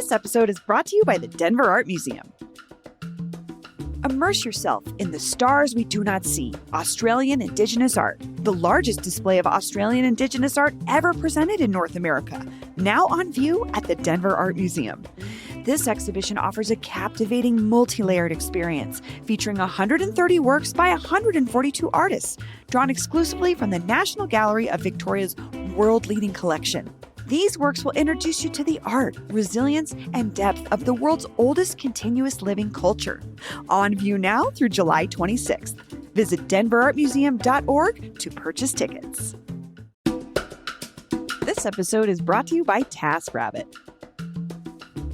This episode is brought to you by the Denver Art Museum. Immerse yourself in the stars we do not see, Australian Indigenous art, the largest display of Australian Indigenous art ever presented in North America, now on view at the Denver Art Museum. This exhibition offers a captivating, multi-layered experience featuring 130 works by 142 artists, drawn exclusively from the National Gallery of Victoria's world-leading collection. These works will introduce you to the art, resilience, and depth of the world's oldest continuous living culture. On view now through July 26th. Visit denverartmuseum.org to purchase tickets. This episode is brought to you by TaskRabbit.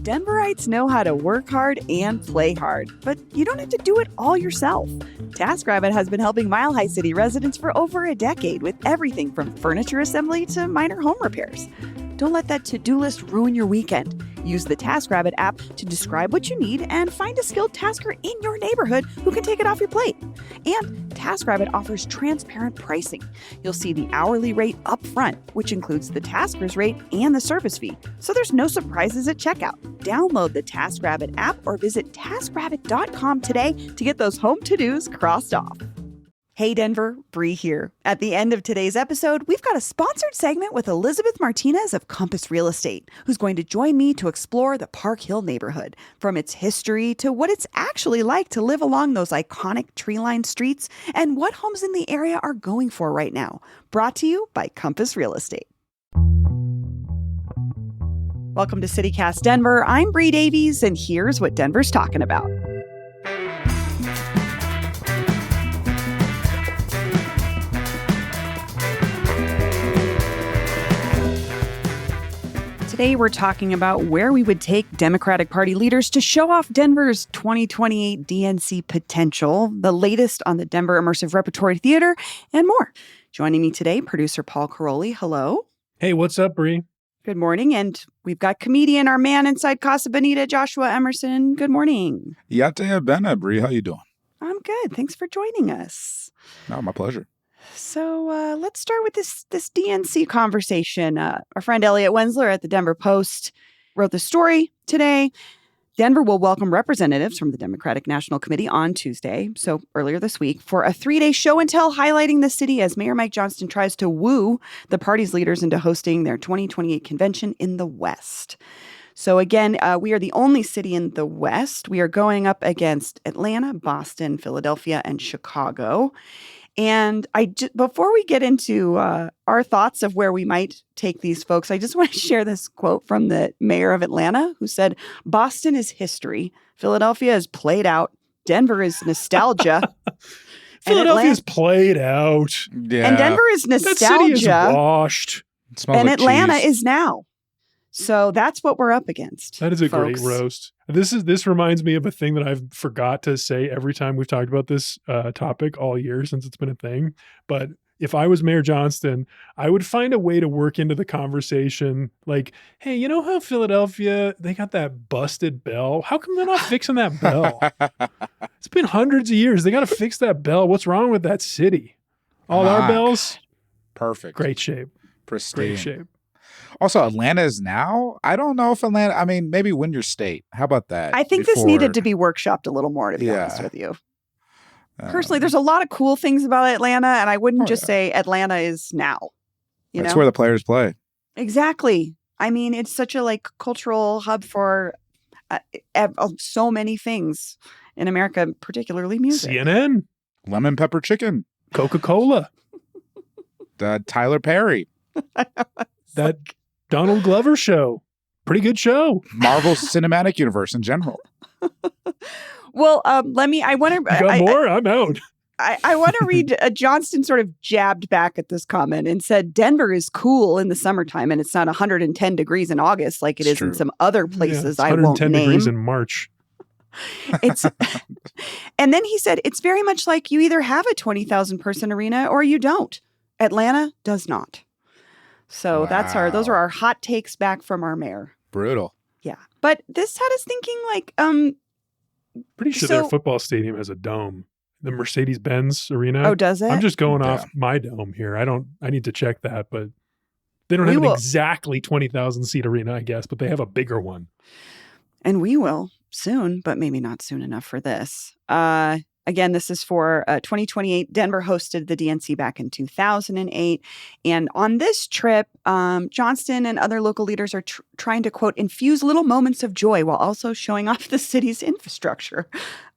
Denverites know how to work hard and play hard, but you don't have to do it all yourself. TaskRabbit has been helping Mile High City residents for over a decade with everything from furniture assembly to minor home repairs. Don't let that to-do list ruin your weekend. Use the TaskRabbit app to describe what you need and find a skilled tasker in your neighborhood who can take it off your plate. And TaskRabbit offers transparent pricing. You'll see the hourly rate up front, which includes the tasker's rate and the service fee, so there's no surprises at checkout. Download the TaskRabbit app or visit taskrabbit.com today to get those home to-dos crossed off. Hey Denver, Bree here. At the end of today's episode, we've got a sponsored segment with Elizabeth Martinez of Compass Real Estate, who's going to join me to explore the Park Hill neighborhood, from its history to what it's actually like to live along those iconic tree-lined streets and what homes in the area are going for right now. Brought to you by Compass Real Estate. Welcome to CityCast Denver. I'm Bree Davies, and here's what Denver's talking about. Today, we're talking about where we would take Democratic Party leaders to show off Denver's 2028 DNC potential, the latest on the Denver Immersive Repertory Theater, and more. Joining me today, producer Paul Caroli. Hello. Hey, what's up, Bree? Good morning. And we've got comedian, our man inside Casa Bonita, Joshua Emerson. Good morning. Yate Bena, Bree. How you doing? I'm good. Thanks for joining us. No, my pleasure. So let's start with this DNC conversation. Our friend Elliot Wenzler at the Denver Post wrote the story today. Denver will welcome representatives from the Democratic National Committee on Tuesday, so earlier this week, for a 3-day show and tell highlighting the city as Mayor Mike Johnston tries to woo the party's leaders into hosting their 2028 convention in the West. So again, we are the only city in the West. We are going up against Atlanta, Boston, Philadelphia, and Chicago. And before we get into our thoughts of where we might take these folks, I just want to share this quote from the mayor of Atlanta, who said, "Boston is history. Philadelphia is played out. Denver is nostalgia." Philadelphia is played out. Yeah. And Denver is nostalgia. That city is washed. It smells And like Atlanta cheese. is now. So that's what we're up against. That is a folks. great roast. This reminds me of a thing that I've forgot to say every time we've talked about this topic all year since it's been a thing. But if I was Mayor Johnston, I would find a way to work into the conversation like, hey, you know how Philadelphia, they got that busted bell? How come they're not fixing that bell? It's been hundreds of years. They got to fix that bell. What's wrong with that city? All our bells? Perfect. Great shape. Pristine. Great shape. Also, Atlanta is now. I don't know if Atlanta, I mean, maybe win your state. How about that? I think this needed to be worked-shopped a little more, to be honest with you. Personally, there's a lot of cool things about Atlanta, and I wouldn't just say Atlanta is now. That's where the players play. Exactly. I mean, it's such a cultural hub for so many things in America, particularly music. CNN. Lemon pepper chicken. Coca-Cola. Tyler Perry. That Donald Glover show. Pretty good show. Marvel Cinematic Universe in general. Well, I want to... You got more? I'm out. I want to read, Johnston sort of jabbed back at this comment and said, Denver is cool in the summertime and it's not 110 degrees in August like it is in some other places I won't name. 110 degrees in March. And then he said, it's very much like you either have a 20,000 person arena or you don't. Atlanta does not. So those are our hot takes back from our mayor. Brutal. Yeah. But this had us thinking pretty sure their football stadium has a dome. The Mercedes-Benz arena. Oh, does it? I'm just going off my dome here. I need to check that, but They don't We have an will. exactly 20,000 seat arena, I guess, but they have a bigger one. And we will soon, but maybe not soon enough for this. Again, this is for 2028. Denver hosted the DNC back in 2008. And on this trip, Johnston and other local leaders are trying to, quote, infuse little moments of joy while also showing off the city's infrastructure.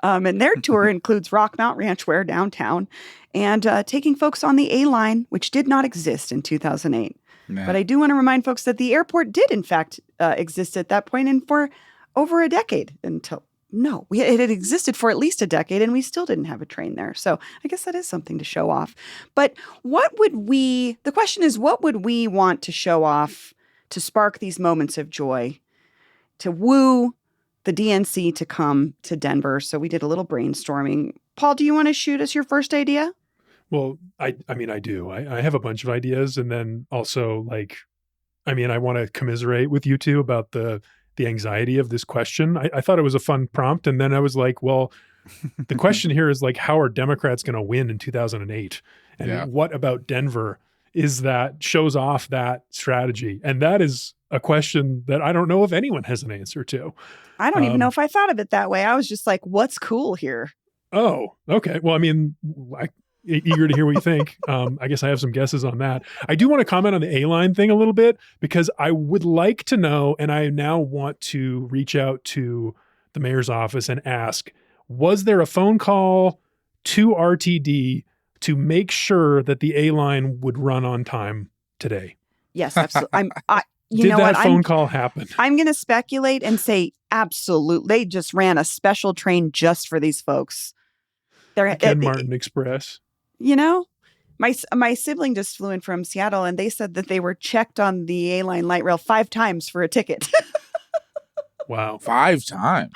And their tour includes Rockmount Ranchware downtown and taking folks on the A line, which did not exist in 2008. Yeah. But I do want to remind folks that the airport did, in fact, exist at that point and for over a decade it had existed for at least a decade and we still didn't have a train there. So I guess that is something to show off. But the question is, what would we want to show off to spark these moments of joy, to woo the DNC to come to Denver? So we did a little brainstorming. Paul, do you want to shoot us your first idea? Well, I mean, I do. I have a bunch of ideas. And then also I want to commiserate with you two about the anxiety of this question. I thought it was a fun prompt. And then I was like, well, the question here is like, how are Democrats going to win in 2008? And what about Denver is that shows off that strategy? And that is a question that I don't know if anyone has an answer to. I don't even know if I thought of it that way. I was just like, what's cool here? Oh, okay. Well, I mean, eager to hear what you think. I guess I have some guesses on that. I do want to comment on the A-line thing a little bit because I would like to know, and I now want to reach out to the mayor's office and ask, was there a phone call to RTD to make sure that the A-line would run on time today? Yes, absolutely. Did that phone call happen? I'm going to speculate and say absolutely. They just ran a special train just for these folks. Ken Martin Express. You know, my sibling just flew in from Seattle and they said that they were checked on the A-line light rail 5 times for a ticket. Wow. 5 times?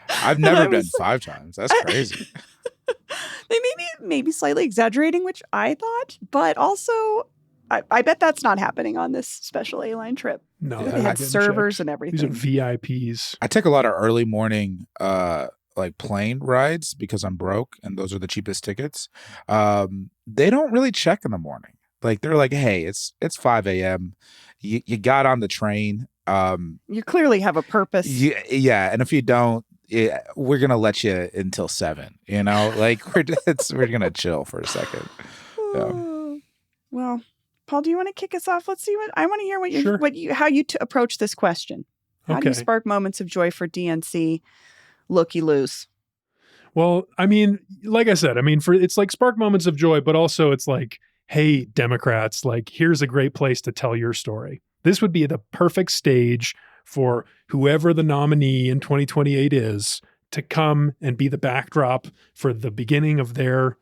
I've never been 5 times. That's crazy. They maybe slightly exaggerating, which I thought, but also I bet that's not happening on this special A-line trip. No, they had servers and everything. These are VIPs. I take a lot of early morning plane rides because I'm broke and those are the cheapest tickets. They don't really check in the morning. Like they're like, hey, it's 5 a.m. You got on the train. You clearly have a purpose. Yeah. And if you don't, we're going to let you until 7, like we're going to chill for a second. Yeah. Well, Paul, do you want to kick us off? Let's see I want to hear how you approach this question. How do you spark moments of joy for DNC looky loose? Well, I mean, like I said, it's like spark moments of joy, but also it's like, hey, Democrats, like here's a great place to tell your story. This would be the perfect stage for whoever the nominee in 2028 is to come and be the backdrop for the beginning of their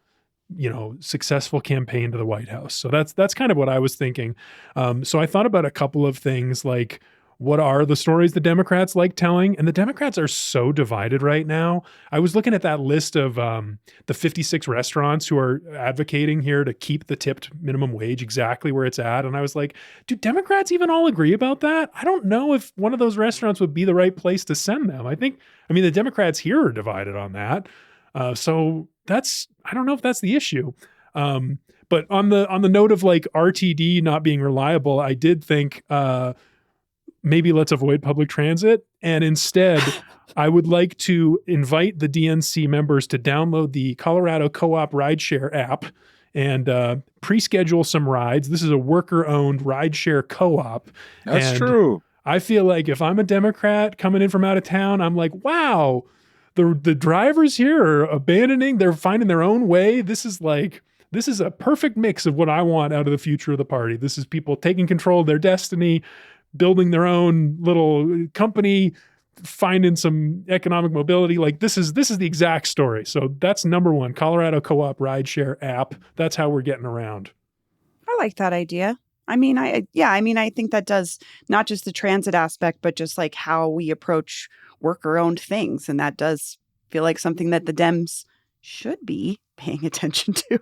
successful campaign to the White House. So that's kind of what I was thinking. So I thought about a couple of things like, what are the stories the Democrats like telling? And the Democrats are so divided right now. I was looking at that list of the 56 restaurants who are advocating here to keep the tipped minimum wage exactly where it's at. And I was like, do Democrats even all agree about that? I don't know if one of those restaurants would be the right place to send them. The Democrats here are divided on that. So I don't know if that's the issue. But on the note of like RTD not being reliable, I did think, maybe let's avoid public transit. And instead, I would like to invite the DNC members to download the Colorado Co-op Rideshare app and pre-schedule some rides. This is a worker-owned rideshare co-op. That's true. I feel like if I'm a Democrat coming in from out of town, I'm like, wow, the drivers here are they're finding their own way. This is a perfect mix of what I want out of the future of the party. This is people taking control of their destiny, building their own little company, finding some economic mobility. Like this is the exact story. So that's number 1, Colorado Co-op Rideshare app. That's how we're getting around. I like that idea. I think that does not just the transit aspect, but just like how we approach worker-owned things. And that does feel like something that the Dems should be paying attention to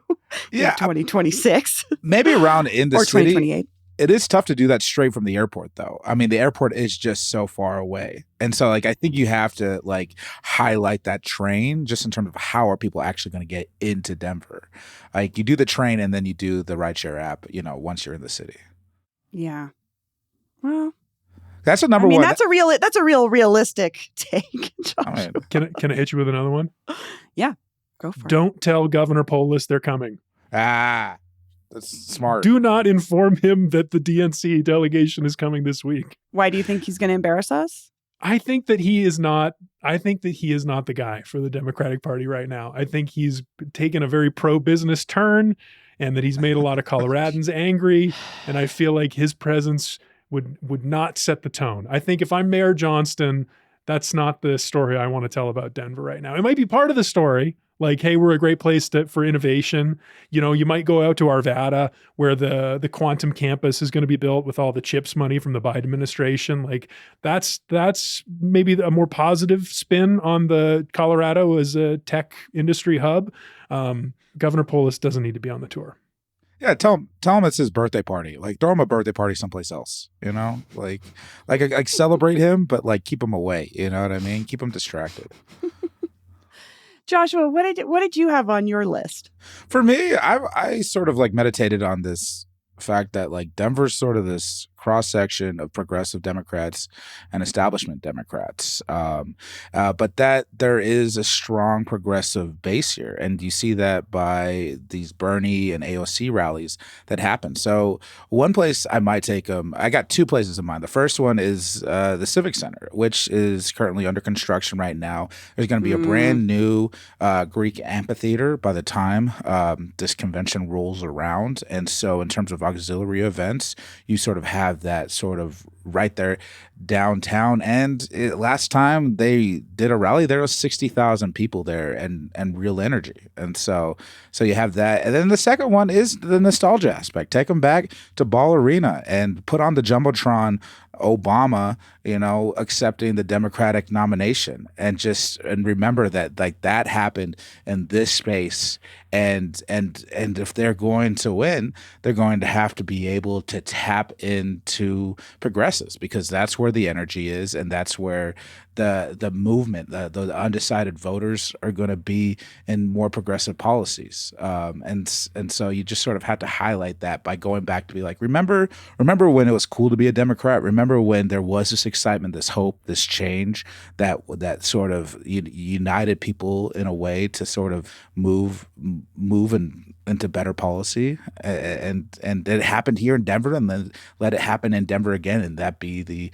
in 2026. Maybe around in the or city. 2028. It is tough to do that straight from the airport, though. The airport is just so far away. And so, I think you have to, highlight that train just in terms of how are people actually going to get into Denver. You do the train and then you do the rideshare app, once you're in the city. Yeah. Well, That's a number one. that's a real realistic take, Josh. I mean, Can I hit you with another one? Yeah, go for it. Don't tell Governor Polis they're coming. that's smart. Do not inform him that the DNC delegation is coming this week. Why do you think he's going to embarrass us? I think that he is not the guy for the Democratic Party right now. I think he's taken a very pro-business turn and that he's made a lot of Coloradans angry. And I feel like his presence would not set the tone. I think if I'm Mayor Johnston, that's not the story I want to tell about Denver right now. It might be part of the story. Like, hey, we're a great place for innovation. You know, you might go out to Arvada where the quantum campus is going to be built with all the CHIPS money from the Biden administration. Like that's maybe a more positive spin on the Colorado as a tech industry hub. Governor Polis doesn't need to be on the tour. Yeah, tell him it's his birthday party. Like, throw him a birthday party someplace else. You know, like celebrate him, but like keep him away. You know what I mean? Keep him distracted. Joshua, what did you have on your list? For me, I sort of like meditated on this fact that like Denver's sort of this cross section of progressive Democrats and establishment Democrats, but that there is a strong progressive base here, and you see that by these Bernie and AOC rallies that happen. So one place I might take them, I got two places in mind. The first one is the Civic Center, which is currently under construction right now. There's going to be a brand new Greek amphitheater by the time this convention rolls around, and so in terms of auxiliary events, you sort of have that sort of right there downtown. And last time they did a rally, there was 60,000 people there and real energy. And so you have that. And then the second one is the nostalgia aspect. Take them back to Ball Arena and put on the Jumbotron Obama, you know, accepting the Democratic nomination, and remember that like that happened in this space. And if they're going to win, they're going to have to be able to tap into progressives, because that's where the energy is, and that's where the movement, the undecided voters are going to be in more progressive policies. And so you just sort of have to highlight that by going back to be like, remember when it was cool to be a Democrat? Remember when there was this excitement, this hope, this change that sort of united people in a way to sort of move into better policy, and it happened here in Denver, and then let it happen in Denver again, and that be the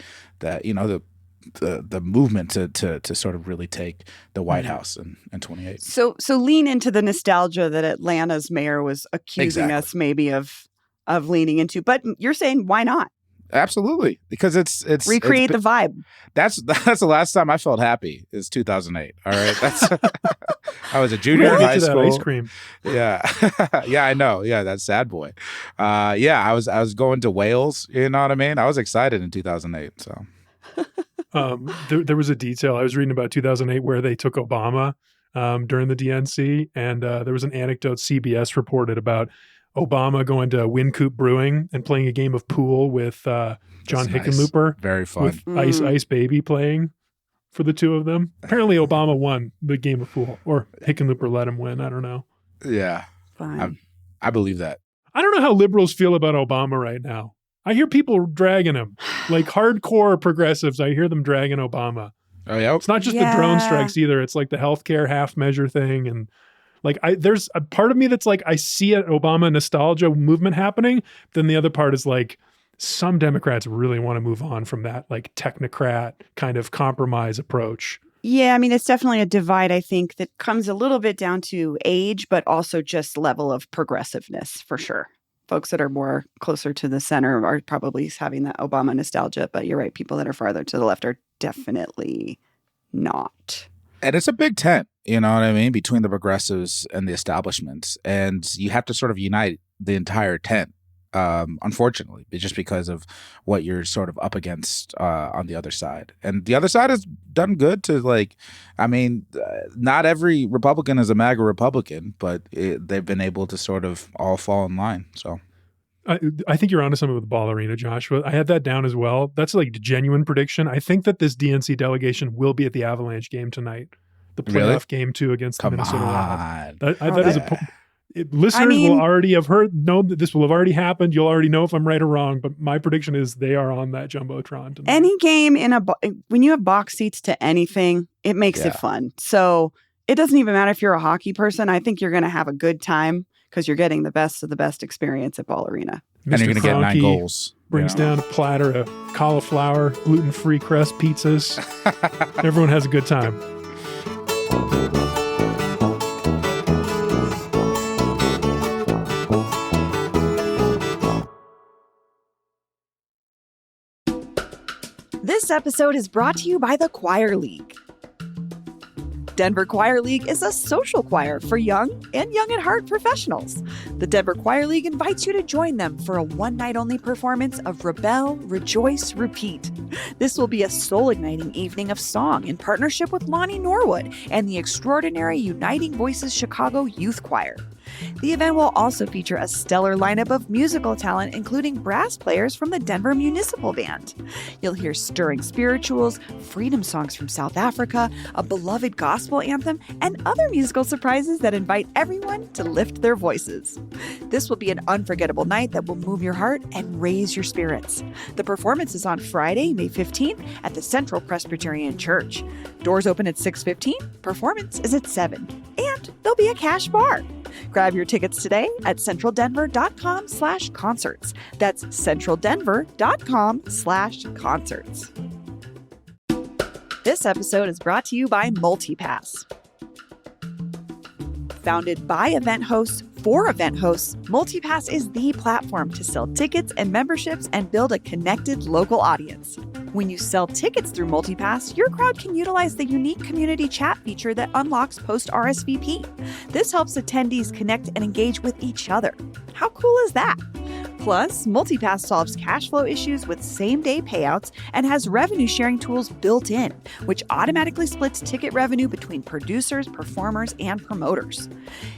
movement to sort of really take the White House in 28. So lean into the nostalgia that Atlanta's mayor was accusing us maybe of leaning into, but you're saying why not? Absolutely, because it's recreate the vibe. That's the last time I felt happy is 2008. All right, that's I was a junior in high school. Ice cream. Yeah, yeah, I know. Yeah, that's sad boy. Yeah, I was going to Wales. You know what I mean? I was excited in 2008. So. There was a detail I was reading about 2008 where they took Obama during the DNC, and there was an anecdote CBS reported about Obama going to Wynkoop Brewing and playing a game of pool with John Hickenlooper. Nice. Very fun. With Ice Baby playing for the two of them. Apparently Obama won the game of pool, or Hickenlooper let him win. I don't know. Yeah. I believe that. I don't know how liberals feel about Obama right now. I hear people dragging him, like hardcore progressives. I hear them dragging Obama. Oh, yeah. It's not just the drone strikes either. It's like the healthcare half measure thing. And like, there's a part of me that's like, I see an Obama nostalgia movement happening. Then the other part is like, some Democrats really want to move on from that like technocrat kind of compromise approach. Yeah, I mean, it's definitely a divide, I think, that comes a little bit down to age, but also just level of progressiveness for sure. Folks that are more closer to the center are probably having that Obama nostalgia, but you're right. People that are farther to the left are definitely not. And it's a big tent, you know what I mean, between the progressives and the establishments. And you have to sort of unite the entire tent, unfortunately, just because of what you're sort of up against on the other side. And the other side has done good to like, I mean, not every Republican is a MAGA Republican, but they've been able to sort of all fall in line. So I think you're onto something with Ball Arena, Joshua. I had that down as well. That's like a genuine prediction. I think that this DNC delegation will be at the Avalanche game tonight, the playoff game too against the Minnesota Wild. That is Listeners will already have know that this will have already happened. You'll already know if I'm right or wrong, but my prediction is they are on that Jumbotron tonight. Any game when you have box seats to anything, it makes it fun. So it doesn't even matter if you're a hockey person. I think you're going to have a good time because you're getting the best of the best experience at Ball Arena. And you're going to get 9 goals. Brings down a platter of cauliflower, gluten-free crust pizzas. Everyone has a good time. This episode is brought to you by the Choir League. Denver Choir League is a social choir for young and young at heart professionals. The Denver Choir League invites you to join them for a one-night-only performance of Rebel, Rejoice, Repeat. This will be a soul-igniting evening of song in partnership with Lonnie Norwood and the extraordinary Uniting Voices Chicago Youth Choir. The event will also feature a stellar lineup of musical talent, including brass players from the Denver Municipal Band. You'll hear stirring spirituals, freedom songs from South Africa, a beloved gospel anthem, and other musical surprises that invite everyone to lift their voices. This will be an unforgettable night that will move your heart and raise your spirits. The performance is on Friday, May 15th at the Central Presbyterian Church. Doors open at 6:15, performance is at 7, and there'll be a cash bar. Grab your tickets today at centraldenver.com/concerts. That's centraldenver.com/concerts. This episode is brought to you by MultiPass. Founded by event hosts for event hosts, MultiPass is the platform to sell tickets and memberships and build a connected local audience. When you sell tickets through MultiPass, your crowd can utilize the unique community chat feature that unlocks post-RSVP. This helps attendees connect and engage with each other. How cool is that? Plus, MultiPass solves cash flow issues with same-day payouts and has revenue-sharing tools built in, which automatically splits ticket revenue between producers, performers, and promoters.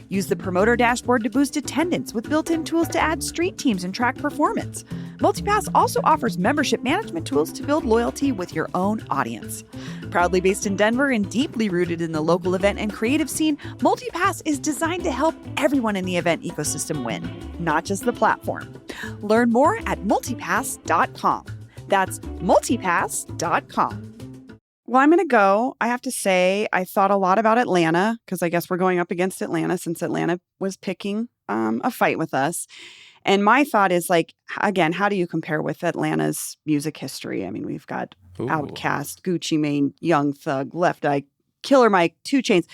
Use the promoter dashboard to boost attendance with built-in tools to add street teams and track performance. MultiPass also offers membership management tools to build loyalty with your own audience. Proudly based in Denver and deeply rooted in the local event and creative scene, MultiPass is designed to help everyone in the event ecosystem win, not just the platform. Learn more at multipass.com. That's multipass.com. Well, I'm going to go. I have to say, I thought a lot about Atlanta because I guess we're going up against Atlanta since Atlanta was picking a fight with us. And my thought is like, again, how do you compare with Atlanta's music history? I mean, we've got Outkast, Gucci Mane, Young Thug, Left Eye, Killer Mike, 2 Chainz.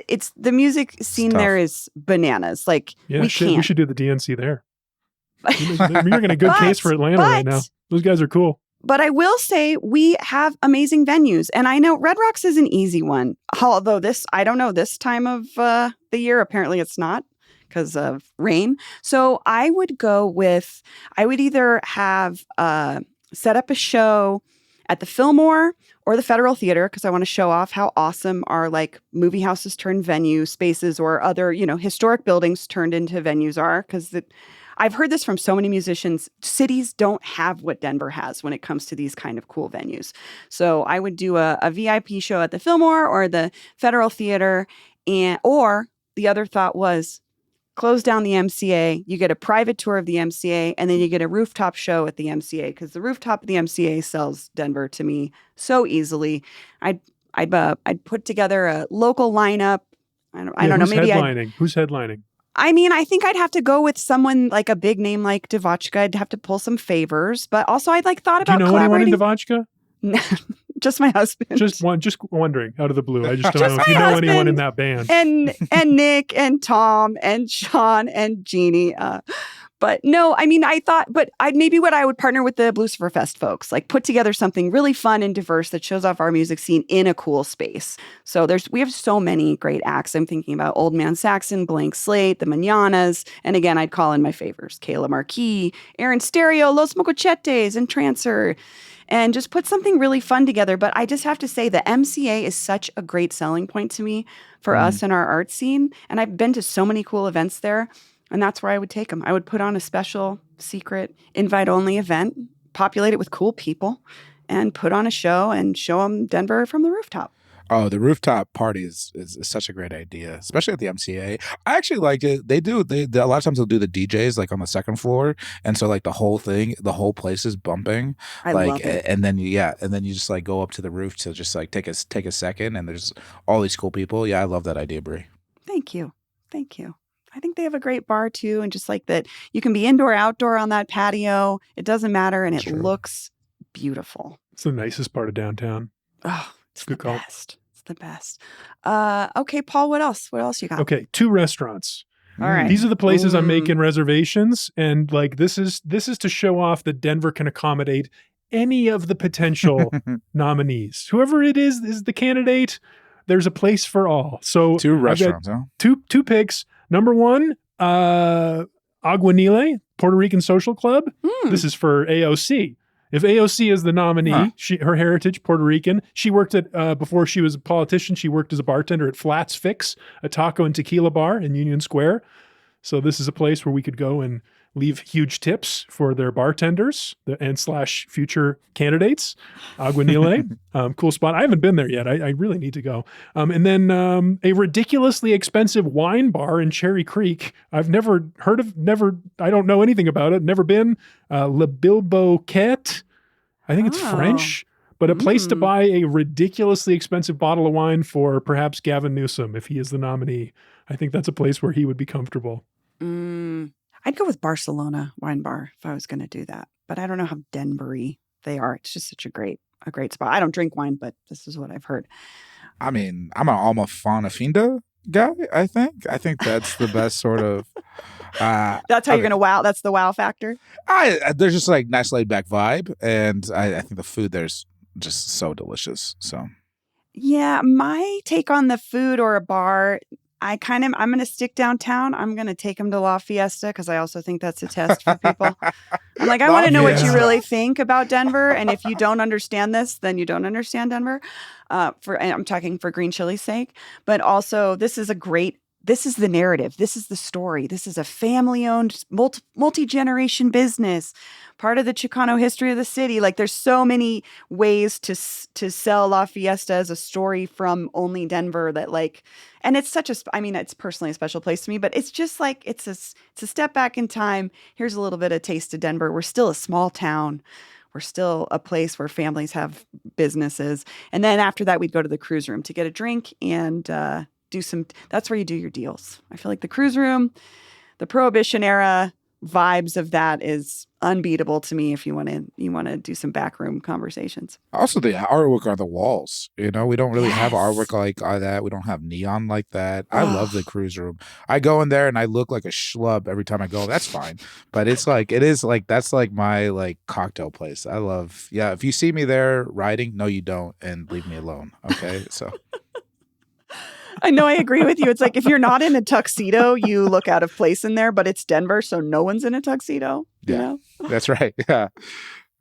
It's the music scene there is bananas. Like, we should do the DNC there. You're making a good case for Atlanta right now. Those guys are cool. But I will say we have amazing venues. And I know Red Rocks is an easy one. Although I don't know, this time of the year, apparently it's not because of rain. So I would either have set up a show at the Fillmore or the Federal Theater because I want to show off how awesome our like movie houses turned venue spaces or other, historic buildings turned into venues are because I've heard this from so many musicians. Cities don't have what Denver has when it comes to these kind of cool venues. So I would do a VIP show at the Fillmore or the Federal Theater. Or the other thought was close down the MCA. You get a private tour of the MCA and then you get a rooftop show at the MCA because the rooftop of the MCA sells Denver to me so easily. I'd put together a local lineup. I don't know. Maybe Who's headlining? I mean, I think I'd have to go with someone like a big name like Devotchka. I'd have to pull some favors, but also I'd thought about collaborating. Do you know anyone in Devotchka? Just my husband. Just wondering out of the blue. I just don't know if you know anyone in that band. And Nick and Tom and Sean and Jeannie. But no, I mean, what I would partner with the Blucifer Fest folks, like put together something really fun and diverse that shows off our music scene in a cool space. So we have so many great acts. I'm thinking about Old Man Saxon, Blank Slate, the Mananas. And again, I'd call in my favors, Kayla Marquis, Aaron Stereo, Los Mocochetes, and Trancer, and just put something really fun together. But I just have to say the MCA is such a great selling point to me for us in our art scene. And I've been to so many cool events there. And that's where I would take them. I would put on a special, secret, invite-only event, populate it with cool people, and put on a show and show them Denver from the rooftop. Oh, the rooftop party is such a great idea, especially at the MCA. I actually like it. They a lot of times they'll do the DJs like on the second floor, and so like the whole place is bumping. I Like, love it. and then you just like go up to the roof to just like take a second, and there's all these cool people. Yeah, I love that idea, Brie. Thank you. Thank you. I think they have a great bar too. And just like that, you can be indoor, outdoor on that patio. It doesn't matter. And it True. looks beautiful. It's the nicest part of downtown. Oh, it's Good the call. best. It's the best. Okay, Paul, what else? What else you got? Okay, 2 restaurants. All right. These are the places I'm Mm. making reservations, and like this is to show off that Denver can accommodate any of the potential nominees. Whoever it is the candidate. There's a place for all. So 2 I've got restaurants, huh? two picks. Number 1, Aguanile, Puerto Rican Social Club. Mm. This is for AOC. If AOC is the nominee, her heritage, Puerto Rican, she worked at, before she was a politician, she worked as a bartender at Flat's Fix, a taco and tequila bar in Union Square. So this is a place where we could go and leave huge tips for their bartenders and / future candidates. Aguanile, cool spot. I haven't been there yet. I really need to go. And then a ridiculously expensive wine bar in Cherry Creek. I've never heard of, I don't know anything about it. Never been. Le Bilboquet. I think it's French, but a place to buy a ridiculously expensive bottle of wine for perhaps Gavin Newsom if he is the nominee. I think that's a place where he would be comfortable. I'd go with Barcelona Wine Bar if I was going to do that, but I don't know how Denver-y they are. It's just such a great spot. I don't drink wine, but this is what I've heard. I mean, I'm an Alma Fana guy. I think that's the best sort of. That's how you're gonna wow. That's the wow factor. There's just like nice laid back vibe, and I think the food there's just so delicious. So yeah, my take on the food or a bar. I'm going to stick downtown. I'm going to take them to La Fiesta because I also think that's a test for people. I'm like, I want to know what you really think about Denver. And if you don't understand this, then you don't understand Denver. And I'm talking for green chili's sake. But also, this is the narrative. This is the story. This is a family-owned, multi-generation business, part of the Chicano history of the city. Like, there's so many ways to sell La Fiesta as a story from only Denver that, like, and it's it's personally a special place to me, but it's just like, it's a step back in time. Here's a little bit of taste of Denver. We're still a small town. We're still a place where families have businesses. And then after that, we'd go to the cruise room to get a drink and, that's where you do your deals. I feel like the cruise room, the Prohibition era vibes of that is unbeatable to me if you want to do some backroom conversations. Also, the artwork on the walls. We don't really have artwork like that. We don't have neon like that. I love the cruise room. I go in there and I look like a schlub every time I go. That's fine. But that's like my like cocktail place. I love, if you see me there writing, no, you don't. And leave me alone. Okay. So. I know, I agree with you. It's like if you're not in a tuxedo, you look out of place in there, but it's Denver, so no one's in a tuxedo. Yeah, that's right. Yeah.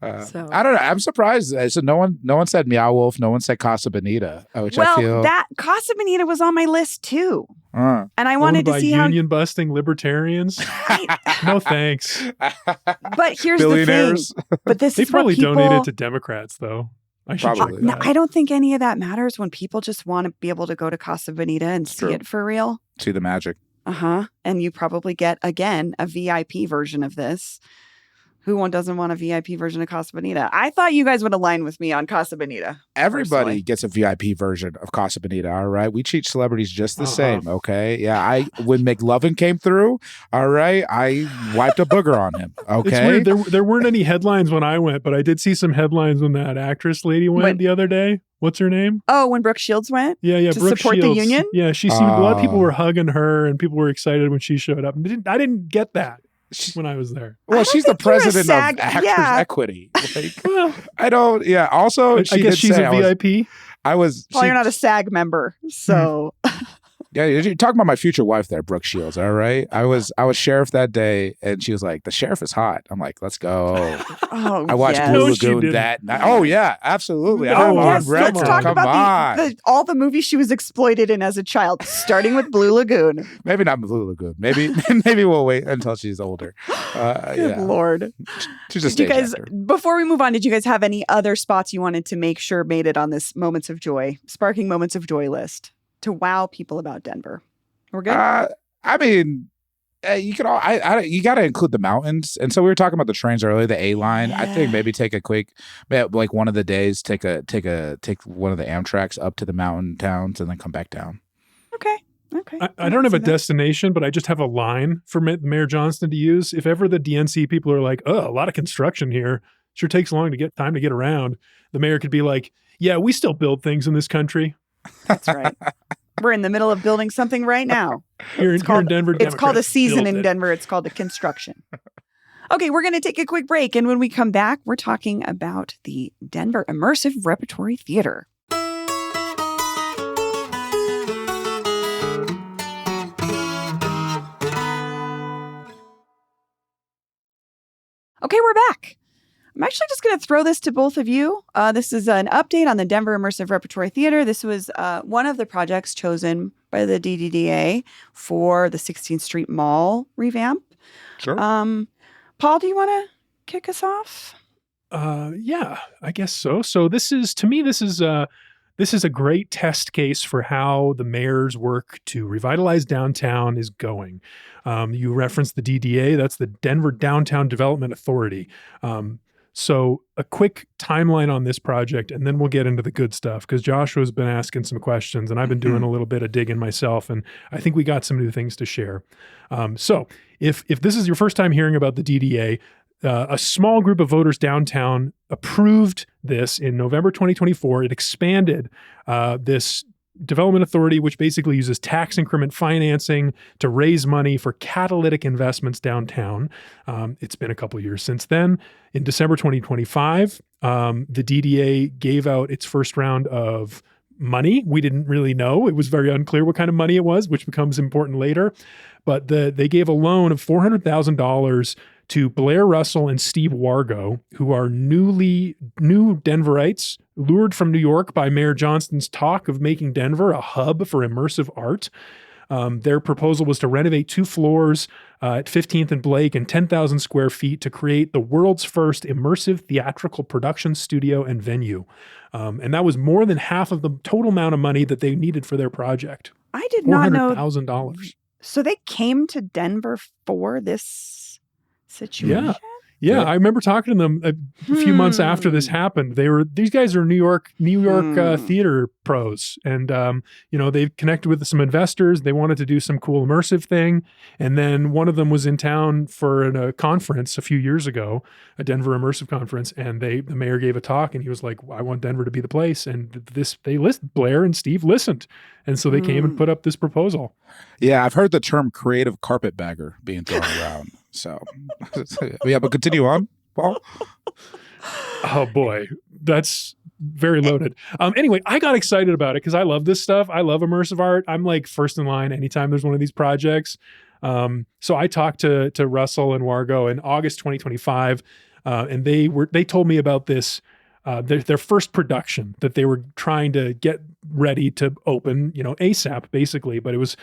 So. I don't know. I'm surprised. So no one said Meow Wolf. No one said Casa Bonita, which I feel that Casa Bonita was on my list too. And I wanted to see how union busting libertarians. No thanks. But here's the thing. But they probably donated to Democrats though. I don't think any of that matters when people just want to be able to go to Casa Bonita and see it for real. See the magic. And you probably get, again, a VIP version of this. Who doesn't want a VIP version of Casa Bonita? I thought you guys would align with me on Casa Bonita. Everybody gets a VIP version of Casa Bonita, all right? We treat celebrities just the same, okay? Yeah, when McLovin came through, all right, I wiped a booger on him, okay? It's weird. There weren't any headlines when I went, but I did see some headlines when that actress lady went the other day. What's her name? Oh, when Brooke Shields went? Yeah, to Brooke support Shields. The union? Yeah, she seemed, a lot of people were hugging her and people were excited when she showed up. I didn't get that. When I was there. Well, she's the president of Actors Equity. I don't. Yeah. Also, I guess she's a VIP. You're not a SAG member, so. Yeah, you're talking about my future wife there, Brooke Shields. All right, I was sheriff that day, and she was like, "The sheriff is hot." I'm like, "Let's go." Oh, I watched yes. Blue No, she Lagoon didn't. that night. Oh yeah, absolutely. No, I'm on Yes, record. let's talk Come about on. all the movies she was exploited in as a child, starting with Blue Lagoon. Maybe not Blue Lagoon. Maybe we'll wait until she's older. Good Yeah, Lord. she's a Did you stage guys, actor. before we move on, did you guys have any other spots you wanted to make sure made it on this Moments of Joy, Sparking Moments of Joy list to wow people about Denver? We're good? I mean, you could all. You got to include the mountains. And so we were talking about the trains earlier, the A line. I think maybe take a quick, like one of the days, take one of the Amtraks up to the mountain towns and then come back down. Okay. I don't have a destination, but I just have a line for Mayor Johnston to use. If ever the DNC people are like, "Oh, a lot of construction here. Sure takes long to get around." The mayor could be like, "Yeah, we still build things in this country." That's right. We're in the middle of building something right now. Here in Denver, It's called a Democrats season built in it. Denver. It's called a construction. Okay, we're going to take a quick break. And when we come back, we're talking about the Denver Immersive Repertory Theater. Okay, we're back. I'm actually just going to throw this to both of you. This is an update on the Denver Immersive Repertory Theater. This was one of the projects chosen by the DDDA for the 16th Street Mall revamp. Sure. Paul, do you want to kick us off? Yeah, I guess so. So this is a great test case for how the mayor's work to revitalize downtown is going. You referenced the DDA, that's the Denver Downtown Development Authority. So a quick timeline on this project, and then we'll get into the good stuff, because Joshua's been asking some questions, and I've been doing a little bit of digging myself, and I think we got some new things to share. So if this is your first time hearing about the DDA, a small group of voters downtown approved this in November 2024. It expanded this development authority, which basically uses tax increment financing to raise money for catalytic investments downtown. It's been a couple years since then. In December 2025, the DDA gave out its first round of money. We didn't really know. It was very unclear what kind of money it was, which becomes important later. But they gave a loan of $400,000 to Blair Russell and Steve Wargo, who are new Denverites, lured from New York by Mayor Johnston's talk of making Denver a hub for immersive art. Their proposal was to renovate 2 floors at 15th and Blake and 10,000 square feet to create the world's first immersive theatrical production studio and venue. And that was more than half of the total amount of money that they needed for their project. I did not know. $400,000. So they came to Denver for this situation? Yeah, I remember talking to them a few months after this happened. These guys are New York theater pros, and they've connected with some investors. They wanted to do some cool immersive thing, and then one of them was in town for a conference a few years ago, a Denver immersive conference, and the mayor gave a talk, and he was like, "I want Denver to be the place." And Blair and Steve listened, and so they came and put up this proposal. Yeah, I've heard the term creative carpetbagger being thrown around. So, yeah, but continue on, Paul. Oh boy, that's very loaded. Anyway, I got excited about it because I love this stuff. I love immersive art. I'm like first in line anytime there's one of these projects. So I talked to Russell and Wargo in August 2025, and they told me about this. Their first production that they were trying to get ready to open, ASAP basically, but it was.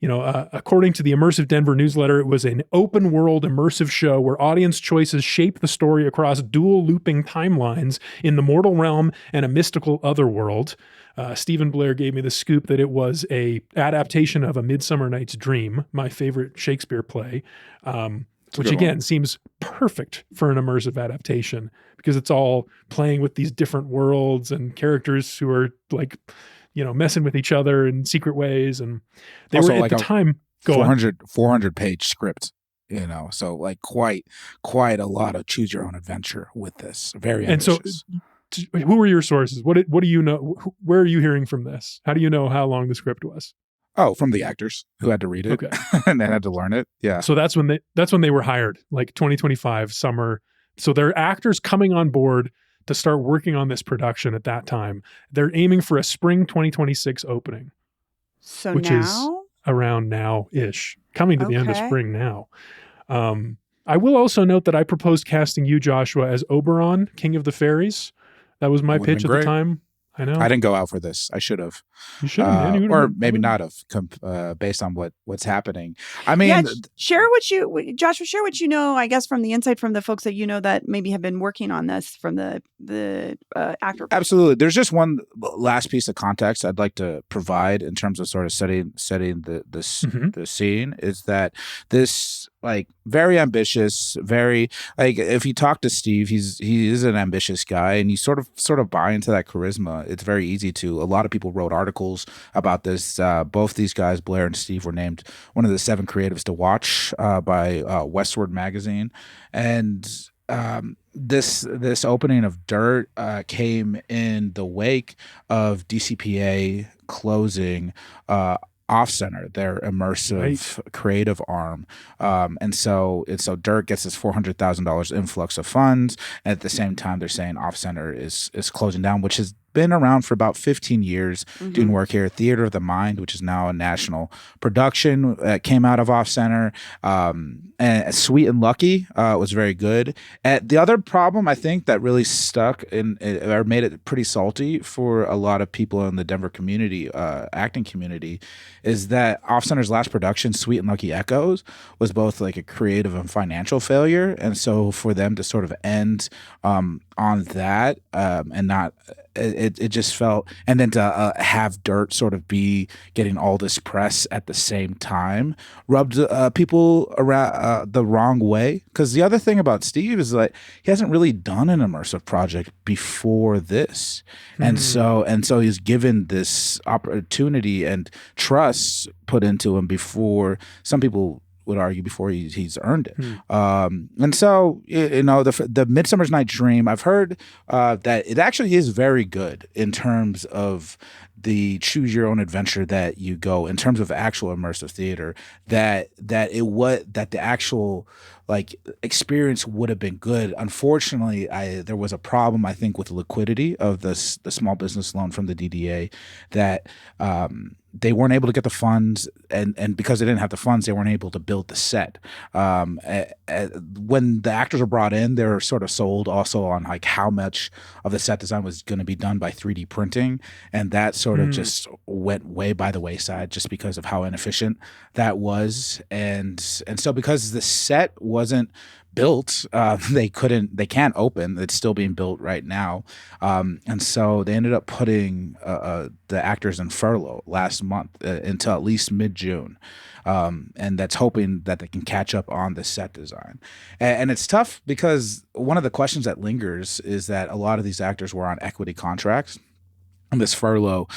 According to the Immersive Denver newsletter, it was an open world immersive show where audience choices shape the story across dual looping timelines in the mortal realm and a mystical otherworld. Stephen Blair gave me the scoop that it was a adaptation of A Midsummer Night's Dream, my favorite Shakespeare play, which again seems perfect for an immersive adaptation because it's all playing with these different worlds and characters who are like, messing with each other in secret ways. And they also were at like the time 400 page script, so like quite a lot of choose your own adventure with this. Very ambitious. And so who are your sources? What do you know? Where are you hearing from this? How do you know how long the script was? Oh, from the actors who had to read it and they had to learn it. Yeah. So that's when they were hired, like 2025 summer. So they're actors coming on board to start working on this production at that time. They're aiming for a spring 2026 opening. So which now? is around now-ish, coming to the end of Okay. spring now. I will also note that I proposed casting you, Joshua, as Oberon, King of the Fairies. That was my Would've pitch been at the great. time. I know. I didn't go out for this. I should have. You should have, man. You would've Or been- maybe not have, based on what's happening. I Yeah, mean, share Joshua, share what you know, I guess, from the insight from the folks that you know that maybe have been working on this from the actor. absolutely. There's just one last piece of context I'd like to provide in terms of sort of setting the scene is that this like very ambitious, very like if you talk to Steve, he is an ambitious guy and you sort of buy into that charisma. It's very easy to. A lot of people wrote articles about this. Both these guys, Blair and Steve, were named one of the 7 creatives to watch by Westward magazine, and this opening of Dirt came in the wake of DCPA closing Off Center, their immersive creative arm, and so Dirt gets this $400,000 influx of funds, and at the same time they're saying Off Center is closing down, which has been around for about 15 years doing work here. Theater of the Mind, which is now a national production, came out of Off Center. And Sweet and Lucky was very good. The other problem I think that really stuck or made it pretty salty for a lot of people in the Denver community, acting community, is that Off Center's last production, Sweet and Lucky Echoes, was both like a creative and financial failure. And so for them to sort of end on that and not it just felt, and then to have Dirt sort of be getting all this press at the same time rubbed people around the wrong way. Because the other thing about Steve is like he hasn't really done an immersive project before this, and so he's given this opportunity and trust put into him before some people would argue before he's earned it. And so, the Midsummer's Night Dream, I've heard that it actually is very good in terms of the choose your own adventure that you go in terms of actual immersive theater, that the actual like experience would have been good. Unfortunately, there was a problem, I think, with liquidity of the small business loan from the DDA, that they weren't able to get the funds, and because they didn't have the funds, they weren't able to build the set. When the actors were brought in, they were sort of sold also on like how much of the set design was going to be done by 3D printing, and that sort of just went way by the wayside just because of how inefficient that was. And so because the set wasn't built, they can't open. It's still being built right now, and so they ended up putting the actors in furlough last month until at least mid-June, and that's hoping that they can catch up on the set design. And it's tough because one of the questions that lingers is that a lot of these actors were on equity contracts. And this furlough,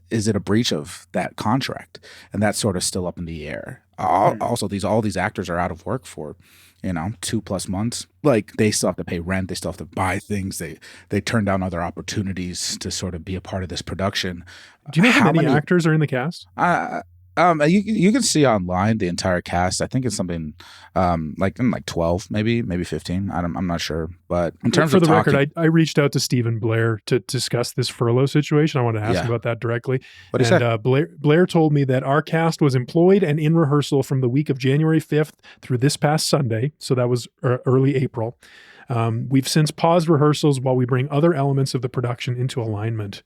is it a breach of that contract? And that's sort of still up in the air. Also, all these actors are out of work for 2+ months. Like they still have to pay rent, they still have to buy things, they turn down other opportunities to sort of be a part of this production. Do you know how many actors are in the cast? You can see online the entire cast. I think it's something like 12, maybe 15. I'm not sure. But in terms of talking, record, I reached out to Stephen Blair to discuss this furlough situation. I wanted to ask him about that directly. What did he say? Blair told me that our cast was employed and in rehearsal from the week of January 5th through this past Sunday. So that was early April. We've since paused rehearsals while we bring other elements of the production into alignment.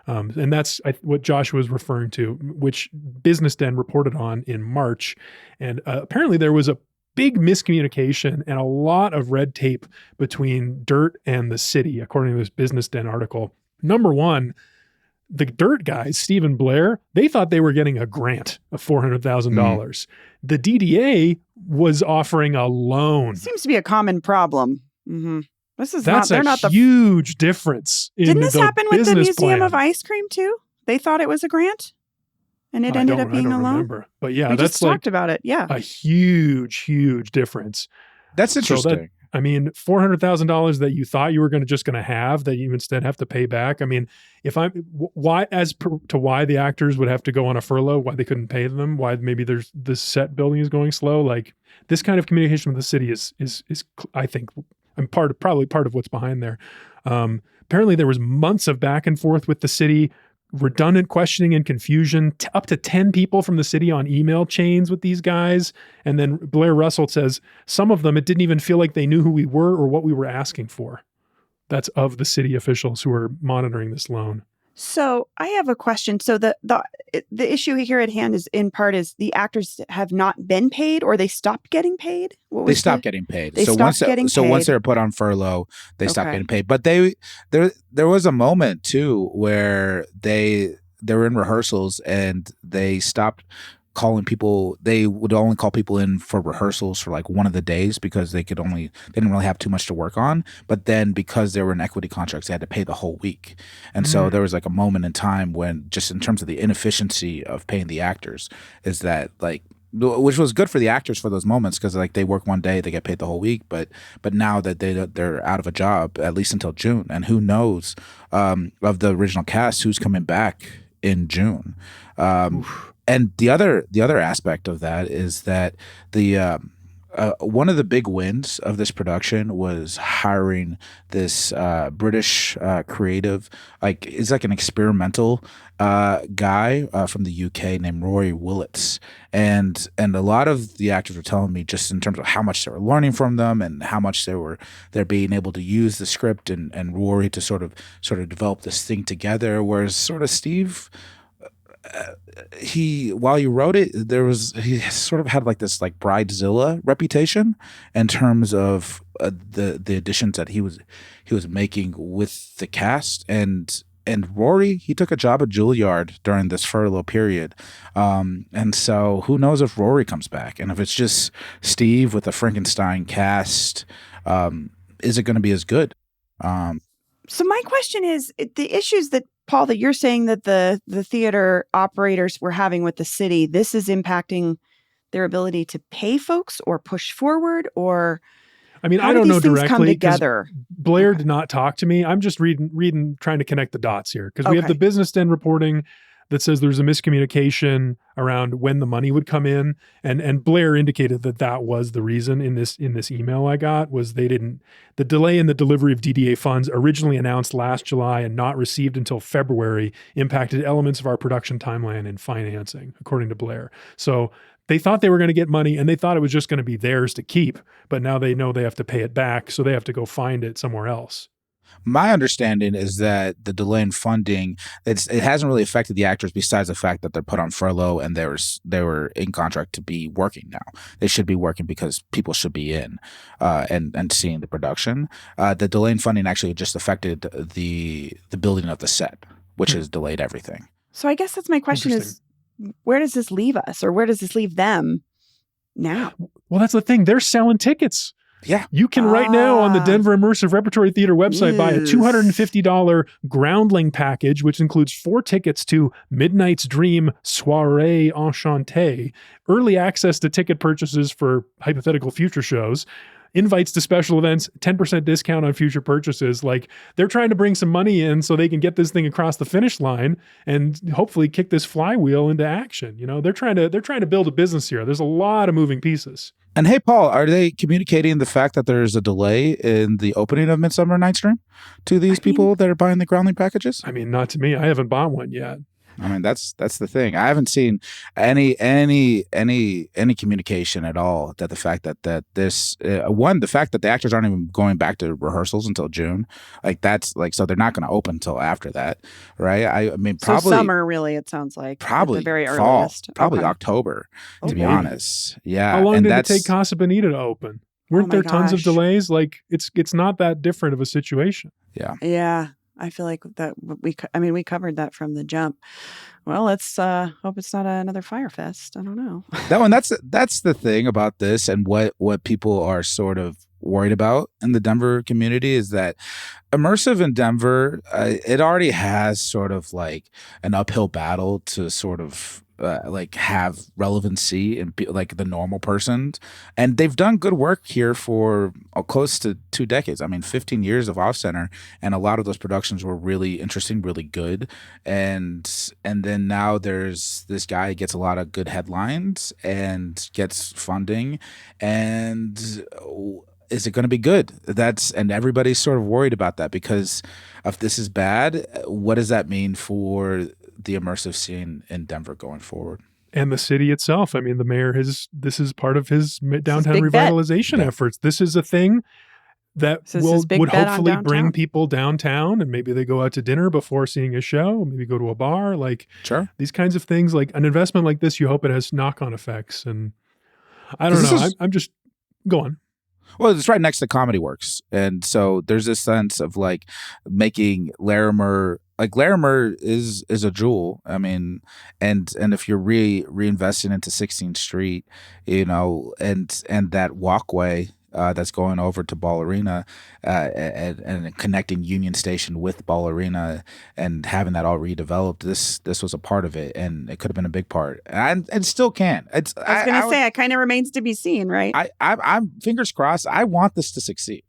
And that's what Joshua was referring to, which Business Den reported on in March. And apparently there was a big miscommunication and a lot of red tape between Dirt and the city, according to this Business Den article. Number one, the Dirt guys, Stephen Blair, they thought they were getting a grant of $400,000. The DDA was offering a loan. Seems to be a common problem. Mm-hmm. That's a huge difference. Didn't this happen with the Museum plan of Ice Cream too? They thought it was a grant, and it ended up being a loan. Remember. But yeah, we that's just talked about it. Yeah, a huge difference. That's interesting. So $400,000 that you thought you were going to have that you instead have to pay back. I mean, why the actors would have to go on a furlough, why they couldn't pay them, why maybe there's this set building is going slow. Like this kind of communication with the city is I think. And probably part of what's behind there. Apparently there was months of back and forth with the city redundant questioning and confusion, up to 10 people from the city on email chains with these guys. And then Blair Russell says, some of them, it didn't even feel like they knew who we were or what we were asking for. That's of the city officials who are monitoring this loan. So I have a question. So the issue here at hand is in part is the actors have not been paid, or they stopped getting paid. They stopped getting paid. They stopped getting paid. Once they were put on furlough, they stopped getting paid. But there was a moment too where they were in rehearsals and they stopped calling people. They would only call people in for rehearsals for like one of the days because they didn't really have too much to work on. But then because they were in equity contracts, they had to pay the whole week. And so there was like a moment in time when, just in terms of the inefficiency of paying the actors, is that like, which was good for the actors for those moments because like they work one day, they get paid the whole week. But now that they're out of a job, at least until June, and who knows of the original cast who's coming back in June. And the other aspect of that is that the one of the big wins of this production was hiring this British creative, is like an experimental guy from the UK named Rory Willits, and a lot of the actors were telling me just in terms of how much they were learning from them and how much they're being able to use the script and Rory to sort of develop this thing together, whereas sort of Steve. While you wrote it, he sort of had like this like Bridezilla reputation in terms of the additions that he was making with the cast, and Rory, he took a job at Juilliard during this furlough period, and so who knows if Rory comes back, and if it's just Steve with a Frankenstein cast, is it going to be as good? So my question is, the issues that, Paul, that you're saying that the theater operators were having with the city, this is impacting their ability to pay folks or push forward, or I mean, how I don't know directly. Come together? Blair did not talk to me. I'm just reading, trying to connect the dots here because we have the Business Den reporting that says there's a miscommunication around when the money would come in, and Blair indicated that was the reason in this email I got was the delay in the delivery of DDA funds, originally announced last July and not received until February, impacted elements of our production timeline and financing, according to Blair. So they thought they were going to get money and they thought it was just going to be theirs to keep, but now they know they have to pay it back, so they have to go find it somewhere else. My understanding is that the delay in funding, it hasn't really affected the actors besides the fact that they're put on furlough and they were in contract to be working now. They should be working because people should be in and seeing the production. The delay in funding actually just affected the building of the set, which has delayed everything. So I guess that's my question is, where does this leave us, or where does this leave them now? Well, that's the thing. They're selling tickets. Yeah. You can right now on the Denver Immersive Repertory Theater website buy a $250 groundling package, which includes 4 tickets to Midnight's Dream Soirée Enchantée, early access to ticket purchases for hypothetical future shows, invites to special events, 10% discount on future purchases. Like, they're trying to bring some money in so they can get this thing across the finish line and hopefully kick this flywheel into action. You know, they're trying to build a business here. There's a lot of moving pieces. And hey, Paul, are they communicating the fact that there's a delay in the opening of Midsummer Night's Dream to these people that are buying the groundling packages? I mean, not to me. I haven't bought one yet. I mean, that's the thing. I haven't seen any communication at all that the fact that this the fact that the actors aren't even going back to rehearsals until June, like that's like, so they're not going to open until after that, right? I mean, probably summer. Really, it sounds like probably at the very fall, earliest, probably October, to be honest. Yeah. How long did it take Casa Bonita to open? Weren't there tons of delays? Like it's not that different of a situation. Yeah. Yeah. I feel like that we covered that from the jump. Well, let's hope it's not another Fyre Fest. I don't know. That's the thing about this, and what people are sort of worried about in the Denver community is that immersive in Denver, it already has sort of like an uphill battle to sort of like have relevancy in like the normal person, and they've done good work here for close to 2 decades. I mean, 15 years of Off Center, and a lot of those productions were really interesting, really good, and then now there's this guy who gets a lot of good headlines and gets funding, and is it going to be good? And everybody's sort of worried about that, because if this is bad, what does that mean for the immersive scene in Denver going forward? And the city itself. I mean, the mayor this is part of his downtown big bet. revitalization efforts. This is a thing that This is his big would bet on hopefully bring downtown. people downtown, and maybe they go out to dinner before seeing a show, maybe go to a bar, like Sure. these kinds of things. Like an investment like this, you hope it has knock-on effects. And I don't 'Cause know. this is- I'm just go on. Well, it's right next to Comedy Works. And so there's this sense of like making Larimer, like Larimer is a jewel. I mean, and if you're reinvesting into 16th Street, and that walkway that's going over to Ball Arena, and connecting Union Station with Ball Arena, and having that all redeveloped. This was a part of it, and it could have been a big part, and still can. I was going to say, it kind of remains to be seen, right? I'm fingers crossed. I want this to succeed.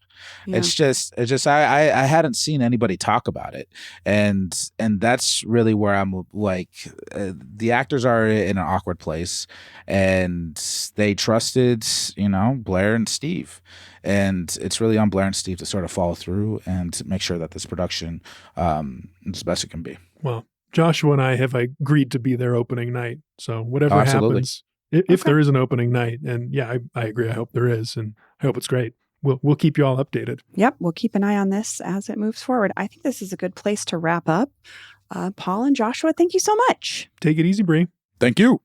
Yeah. It's just I hadn't seen anybody talk about it, and that's really where I'm like, the actors are in an awkward place, and they trusted Blair and Steve, and it's really on Blair and Steve to sort of follow through and make sure that this production is the best it can be. Well, Joshua and I have agreed to be there opening night. So whatever Absolutely. happens, if there is an opening night, and yeah, I agree. I hope there is, and I hope it's great. We'll keep you all updated. Yep, we'll keep an eye on this as it moves forward. I think this is a good place to wrap up. Paul and Joshua, thank you so much. Take it easy, Bree. Thank you.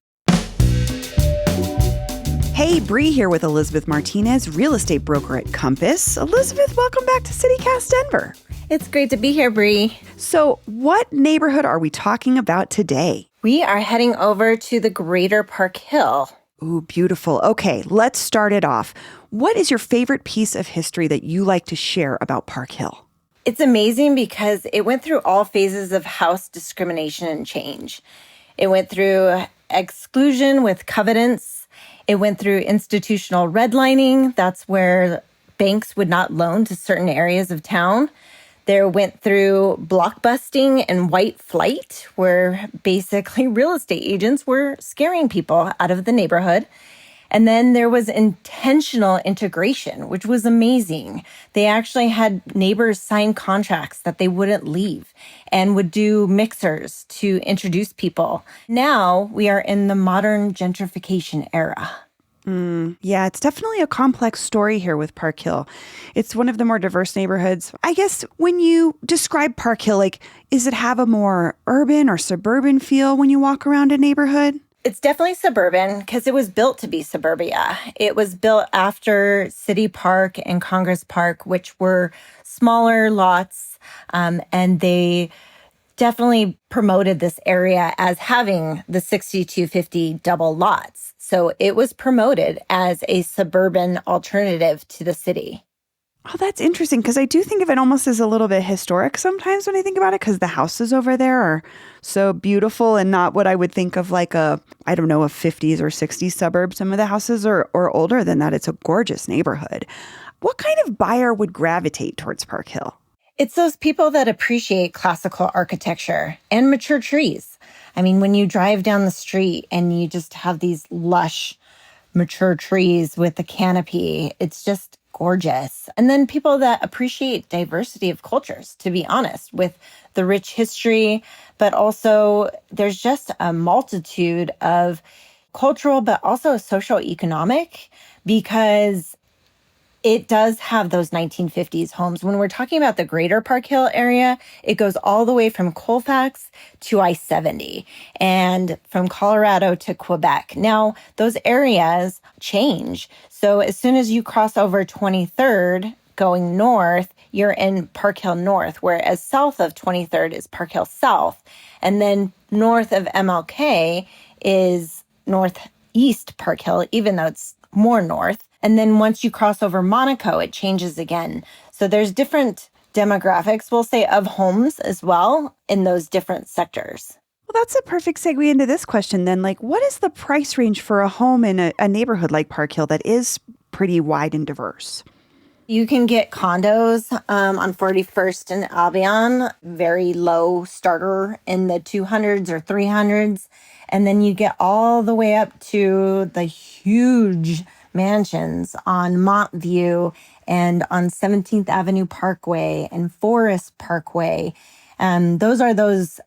Hey, Bree here with Elizabeth Martinez, real estate broker at Compass. Elizabeth, welcome back to CityCast Denver. It's great to be here, Bree. So, what neighborhood are we talking about today? We are heading over to the Greater Park Hill. Ooh, beautiful. Okay, let's start it off. What is your favorite piece of history that you like to share about Park Hill? It's amazing because it went through all phases of house discrimination and change. It went through exclusion with covenants. It went through institutional redlining. That's where banks would not loan to certain areas of town. There went through blockbusting and white flight, where basically real estate agents were scaring people out of the neighborhood. And then there was intentional integration, which was amazing. They actually had neighbors sign contracts that they wouldn't leave and would do mixers to introduce people. Now we are in the modern gentrification era. Yeah, it's definitely a complex story here with Park Hill. It's one of the more diverse neighborhoods. I guess when you describe Park Hill, like, does it have a more urban or suburban feel when you walk around a neighborhood? It's definitely suburban because it was built to be suburbia. It was built after City Park and Congress Park, which were smaller lots, and they definitely promoted this area as having the 6250 double lots. So it was promoted as a suburban alternative to the city. Oh, that's interesting because I do think of it almost as a little bit historic sometimes when I think about it, because the houses over there are so beautiful and not what I would think of like a 50s or 60s suburb. Some of the houses are older than that. It's a gorgeous neighborhood. What kind of buyer would gravitate towards Park Hill? It's those people that appreciate classical architecture and mature trees. I mean, when you drive down the street and you just have these lush, mature trees with the canopy, it's just gorgeous. And then people that appreciate diversity of cultures, to be honest, with the rich history, but also there's just a multitude of cultural, but also socioeconomic, because it does have those 1950s homes. When we're talking about the Greater Park Hill area, it goes all the way from Colfax to I-70 and from Colorado to Quebec. Now, those areas change. So as soon as you cross over 23rd going north, you're in Park Hill North, whereas south of 23rd is Park Hill South. And then north of MLK is northeast Park Hill, even though it's more north. And then once you cross over Monaco, it changes again. So there's different demographics, we'll say, of homes as well in those different sectors. Well, that's a perfect segue into this question then. Like, what is the price range for a home in a neighborhood like Park Hill that is pretty wide and diverse? You can get condos on 41st and Albion, very low starter in the 200s or 300s. And then you get all the way up to the huge mansions on Montview and on 17th Avenue Parkway and Forest Parkway. Those are those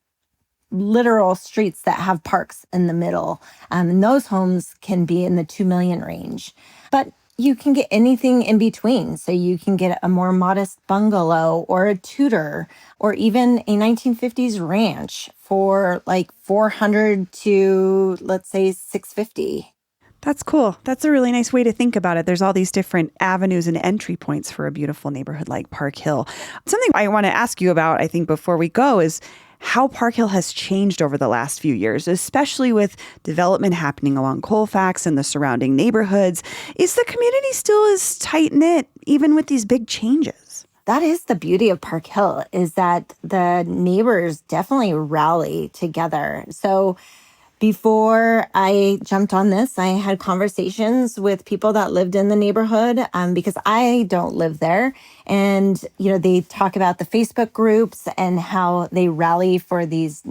literal streets that have parks in the middle. And those homes can be in the 2 million range. But you can get anything in between. So you can get a more modest bungalow or a Tudor or even a 1950s ranch for like $400 to, let's say, $650. That's cool. That's a really nice way to think about it. There's all these different avenues and entry points for a beautiful neighborhood like Park Hill. Something I want to ask you about, I think, before we go is how Park Hill has changed over the last few years, especially with development happening along Colfax and the surrounding neighborhoods. Is the community still as tight-knit, even with these big changes? That is the beauty of Park Hill, is that the neighbors definitely rally together. So before I jumped on this, I had conversations with people that lived in the neighborhood because I don't live there. And, they talk about the Facebook groups and how they rally for these,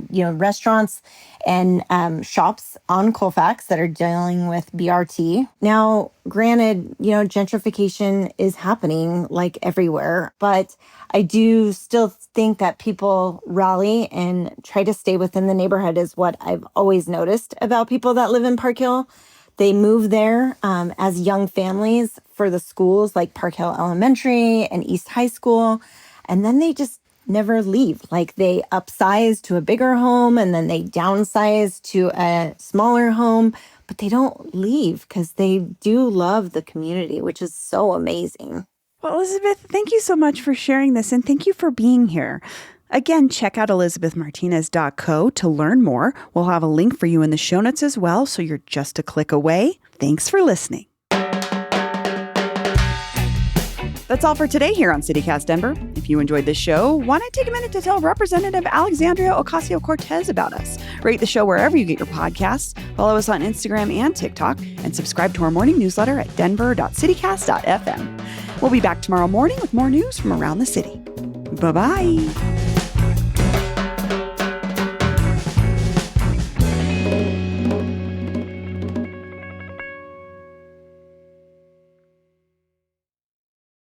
restaurants and shops on Colfax that are dealing with BRT. Now, granted, gentrification is happening like everywhere, but I do still think that people rally and try to stay within the neighborhood is what I've always noticed about people that live in Park Hill. They move there as young families for the schools like Park Hill Elementary and East High School, and then they just never leave. Like they upsize to a bigger home and then they downsize to a smaller home, but they don't leave because they do love the community, which is so amazing. Well, Elizabeth, thank you so much for sharing this, and thank you for being here. Again, check out elizabethmartinez.co to learn more. We'll have a link for you in the show notes as well, so you're just a click away. Thanks for listening. That's all for today here on CityCast Denver. If you enjoyed this show, why not take a minute to tell Representative Alexandria Ocasio-Cortez about us? Rate the show wherever you get your podcasts, follow us on Instagram and TikTok, and subscribe to our morning newsletter at denver.citycast.fm. We'll be back tomorrow morning with more news from around the city. Bye-bye.